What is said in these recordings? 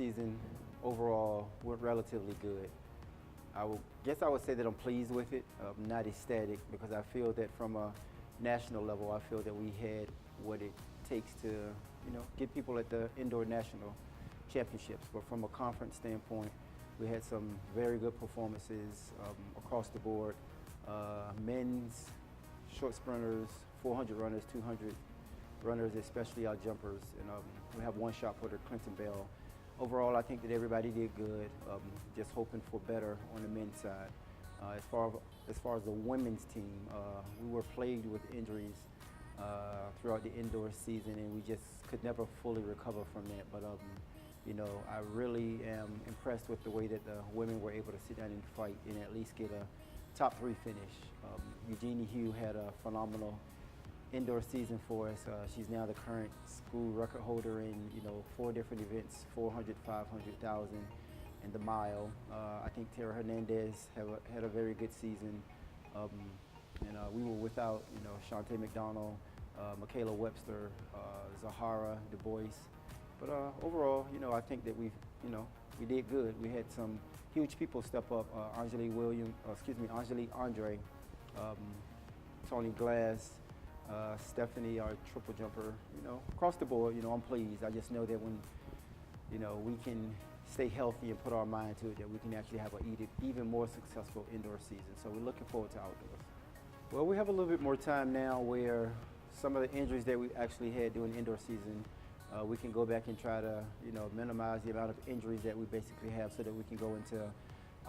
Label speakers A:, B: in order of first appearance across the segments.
A: season overall went relatively good. Guess I would say that I'm pleased with it, not ecstatic, because I feel that from a national level, I feel that we had what it takes to, get people at the indoor national championships. But from a conference standpoint, we had some very good performances across the board. Men's short sprinters, 400 runners, 200 runners, especially our jumpers, and we have one shot putter, Clinton Bell. Overall, I think that everybody did good. Just hoping for better on the men's side. As far as the women's team, we were plagued with injuries throughout the indoor season, and we just could never fully recover from that. But I really am impressed with the way that the women were able to sit down and fight and at least get a top 3 finish. Eugenie Hugh had a phenomenal indoor season for us. She's now the current school record holder in 4 different events: 400, 500, 1,000, and the mile. I think Tara Hernandez had a very good season, and we were without Shantae McDonald, Michaela Webster, Zahara Du Bois. But overall, I think that we did good. We had some huge people step up: Angelique Andre, Tony Glass. Stephanie, our triple jumper, across the board, I'm pleased. I just know that when, we can stay healthy and put our mind to it, that we can actually have an even more successful indoor season. So we're looking forward to outdoors. Well, we have a little bit more time now where some of the injuries that we actually had during the indoor season, we can go back and try to, minimize the amount of injuries that we basically have so that we can go into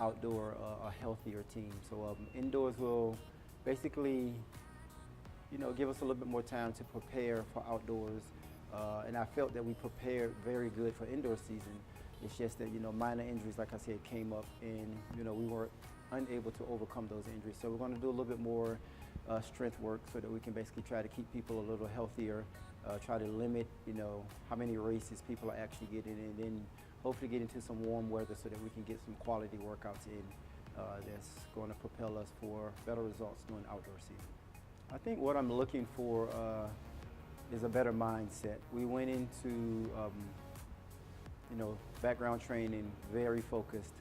A: outdoor a healthier team. So indoors will basically give us a little bit more time to prepare for outdoors. And I felt that we prepared very good for indoor season. It's just that, minor injuries, like I said, came up, and, we were unable to overcome those injuries. So we're going to do a little bit more strength work so that we can basically try to keep people a little healthier, try to limit, how many races people are actually getting, and then hopefully get into some warm weather so that we can get some quality workouts in that's going to propel us for better results during outdoor season. I think what I'm looking for is a better mindset. We went into, background training very focused.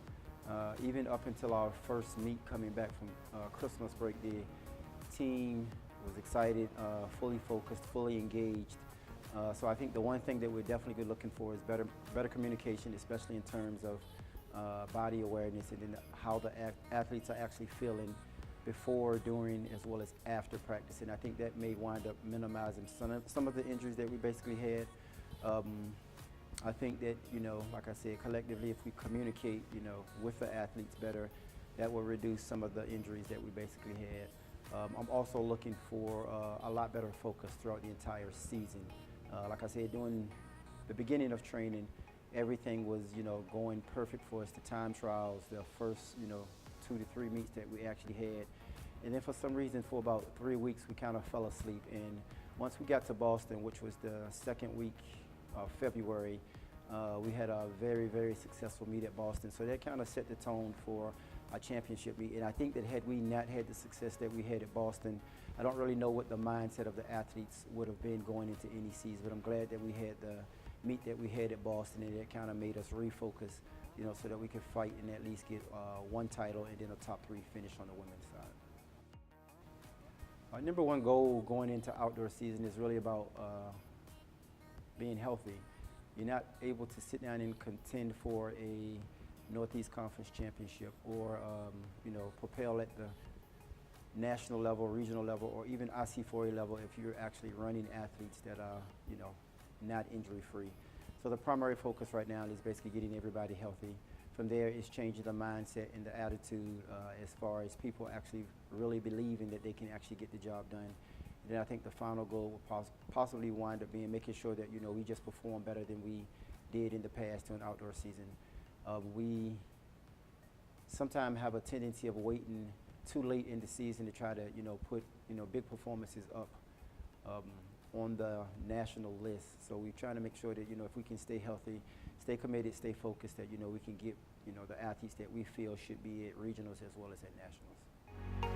A: Even up until our first meet coming back from Christmas break, the team was excited, fully focused, fully engaged. So I think the one thing that we're definitely looking for is better communication, especially in terms of body awareness and then how the athletes are actually feeling before, during, as well as after practice. And I think that may wind up minimizing some of the injuries that we basically had. I think that, like I said, collectively, if we communicate, with the athletes better, that will reduce some of the injuries that we basically had. I'm also looking for a lot better focus throughout the entire season. Like I said, during the beginning of training, everything was, going perfect for us. The time trials, the first, 2 to 3 meets that we actually had. And then for some reason, for about 3 weeks, we kind of fell asleep. And once we got to Boston, which was the second week of February, we had a very, very successful meet at Boston. So that kind of set the tone for our championship meet. And I think that had we not had the success that we had at Boston, I don't really know what the mindset of the athletes would have been going into any season. But I'm glad that we had the meet that we had at Boston, and it kind of made us refocus, so that we could fight and at least get one title and then a top 3 finish on the women's side. Our number one goal going into outdoor season is really about being healthy. You're not able to sit down and contend for a Northeast Conference championship or, propel at the national level, regional level, or even IC4A level if you're actually running athletes that are, not injury-free. So the primary focus right now is basically getting everybody healthy. From there, it's changing the mindset and the attitude as far as people actually really believing that they can actually get the job done. And then I think the final goal will possibly wind up being making sure that, we just perform better than we did in the past during outdoor season. We sometimes have a tendency of waiting too late in the season to try to, put, big performances up on the national list. So we're trying to make sure that, if we can stay healthy, stay committed, stay focused, that, we can get, the athletes that we feel should be at regionals as well as at nationals.